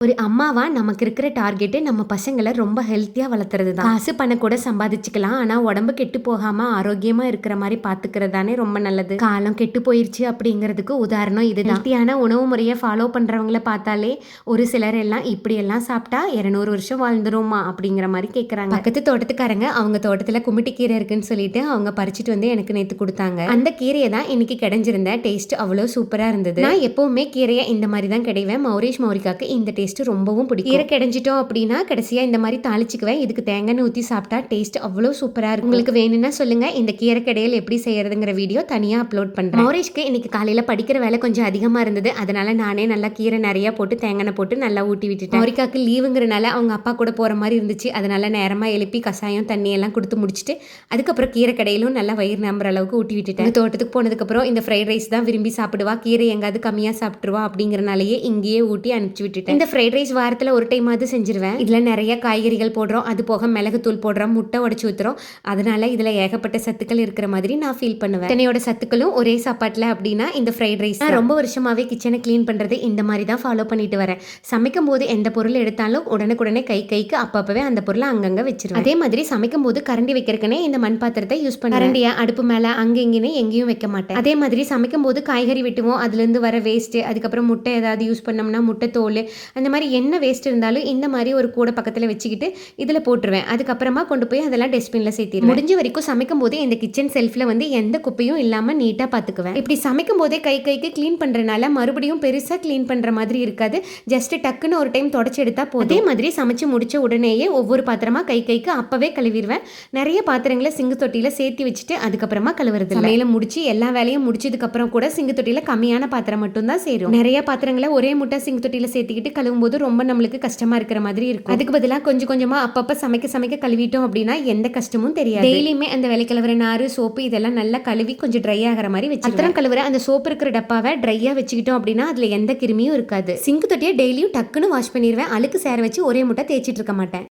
ஒரு அம்மாவா நமக்கு இருக்கிற டார்கெட்டு நம்ம பசங்களை ரொம்ப ஹெல்த்தியா வளர்த்துறது தான். காசு பணம் கூட சம்பாதிச்சுக்கலாம், ஆனா உடம்பு கெட்டு போகாம ஆரோக்கியமா இருக்கிற மாதிரி பாத்துக்கிறது தானே ரொம்ப நல்லது. காலம் கெட்டு போயிருச்சு அப்படிங்கிறதுக்கு உதாரணம் இதுதான். ஹெல்த்தியான உணவு முறையை ஃபாலோ பண்றவங்கள பார்த்தாலே ஒரு சிலர் எல்லாம் இப்படி எல்லாம் சாப்பிட்டா 200 வருஷம் வாழ்ந்துருமா அப்படிங்கிற மாதிரி கேட்கறாங்க. பக்கத்து தோட்டத்துக்காரங்க அவங்க தோட்டத்துல குமிட்டி கீரை இருக்குன்னு சொல்லிட்டு அவங்க பறிச்சுட்டு வந்து எனக்கு நேத்து கொடுத்தாங்க. அந்த கீரையை தான் இன்னைக்கு கிடைஞ்சிருந்த டேஸ்ட் அவ்வளோ சூப்பரா இருந்தது. நான் எப்பவுமே கீரையை இந்த மாதிரி தான் கிடைவேன். மௌரேஷ் மௌரிகாக்கு இந்த டேஸ்ட் ரொம்பவும் பிடிக்கும். கீரை கிடைஞ்சிட்டோம் அப்படின்னா கடைசியா இந்த மாதிரி தாளிச்சுக்குவேன். இதுக்கு தேங்காய் ஊற்றி சாப்பிட்டா டேஸ்ட் அவ்வளோ சூப்பரா இருக்கும். உங்களுக்கு வேணும்னா சொல்லுங்க, இந்த கீரை கடையில் எப்படி செய்யறதுங்கிற வீடியோ தனியா அப்லோட் பண்றேன். மௌரேஷ்க்கு இன்னைக்கு காலையில படிக்கிற வேலை கொஞ்சம் அதிகமா இருந்தது, அதனால நானே நல்லா கீரை நிறைய போட்டு தேங்காய் போட்டு நல்லா ஊட்டி விட்டுட்டேன். மௌரிகாக்கு லீவுங்கிறனால அவங்க அப்பா கூட போற மாதிரி இருந்துச்சு, அதனால நேரமா எழுப்பி கசாயம் தண்ணி எல்லாம் கொடுத்து முடிச்சுட்டு அதுக்கப்புறம் கீரை கடையிலும் நல்லா வயிறு நம்புற அளவுக்கு ஊட்டி விட்டுட்டேன். தோட்டத்துக்கு போனதுக்கு அப்புறம் இந்த ஃப்ரைட் ரைஸ் தான் விரும்பி சாப்பிடுவா, கீரை எங்காவது கம்மியா சாப்பிட்டுருவா அப்படிங்கறனாலேயே இங்கேயே ஊட்டி அனுப்பிச்சு விட்டுட்டேன். இந்த ஃப்ரைட் ரைஸ் வாரத்துல ஒரு டைம் அது செஞ்சிருவேன். இதுல நிறைய காய்கறிகள் போடுறோம், அது போக மிளகுத்தூள் போடுறோம், முட்டை உடைச்சு ஊத்துறோம், அதனால இதுல ஏகப்பட்ட சத்துக்கள் இருக்கிற மாதிரி நான் ஃபீல் பண்ணுவேன். தன்னையோட சத்துக்களும் ஒரே சாப்பாட்டுல அப்படின்னா இந்த ஃப்ரைட் ரைஸ். நான் ரொம்ப வருஷமாவே கிச்சனை கிளீன் பண்றது இந்த மாதிரி தான் ஃபாலோ பண்ணிட்டு வரேன். சமைக்கும் போது எந்த பொருள் எடுத்தாலும் உடனுக்குடனே கைக்கு அப்பப்பவே அந்த பொருளை அங்கங்க வச்சிருவேன். அதே மாதிரி சமைக்கும் போது கரண்டி வைக்கிறதுக்குனே இந்த மண் பாத்திரத்தை யூஸ் பண்ணுவேன். கரண்டியா அடுப்பு மேல அங்க இங்கன்னு எங்கேயும் வைக்க மாட்டேன். அதே மாதிரி சமைக்கும் போது காய்கறி வெட்டுவோம், அதுல இருந்து வர வேஸ்ட், அதுக்கப்புறம் முட்டை ஏதாவது யூஸ் பண்ணோம்னா முட்டை தோல், அந்த மாதிரி என்ன வேஸ்ட் இருந்தாலும் இந்த மாதிரி ஒரு கூட பக்கத்துல வச்சுக்கிட்டு இதுல போட்டுருவேன். அதுக்கப்புறமா கொண்டு போய் அதெல்லாம் டஸ்ட்பின்ல சேர்த்திடுவேன். முடிஞ்ச வரைக்கும் சமைக்கும் போதே இந்த கிச்சன் செல்ஃப்ல வந்து எந்த குப்பையும் இல்லாம நீட்டா பாத்துக்குவேன். இப்படி சமைக்கும் போதே கைக்கு கிளீன் பண்றதுனால மறுபடியும் பெருசா கிளீன் பண்ற மாதிரி இருக்காது. ஜஸ்ட் டக்குன்னு ஒரு டைம் தொடச்சு எடுத்தா போதும். அதே மாதிரி சமைச்சு முடிச்ச உடனேயே ஒவ்வொரு பாத்திரமா கைக்கு அப்பவே கழுவிடுவேன். நிறைய பாத்திரங்களை சிங்கு தொட்டியில சேர்த்து வச்சுட்டு அதுக்கப்புறமா கழுவுறது. சமையல முடிச்சு எல்லா வேலையும் முடிச்சதுக்கு அப்புறம் கூட சிங்கு தொட்டியில கம்மியான பாத்திரம் மட்டும் தான் சேரும். நிறைய பாத்திரங்களை ஒரே முட்டை சிங்கு தொட்டியில சேர்த்துக்கிட்டு கழுவும் போது ரொம்ப நம்மளுக்கு கஷ்டமா இருக்கிற மாதிரி இருக்கும். அதுக்கு பதிலாக கொஞ்சம் கொஞ்சமா அப்பப்ப சமைக்க கழுவிட்டோம் அப்படின்னா எந்த கஷ்டமும் தெரியாது. டெய்லியுமே அந்த விலை கழுவுற நாறு சோப்பு இதெல்லாம் நல்லா கழுவி கொஞ்சம் ட்ரை ஆகிற மாதிரி வச்சு அத்தனை கழுவுற அந்த சோப்பு இருக்கிற டப்பாவை ட்ரையா வச்சுக்கிட்டோம் அப்படின்னா அதுல எந்த கிருமியும் இருக்காது. சிங்கு தொட்டியை டெய்லியும் டக்குன்னு வாஷ் பண்ணிடுவேன். அழுக்கு சேர வச்சு ஒரே முட்டை தேய்ச்சிட்டு இருக்க மாட்டேன்.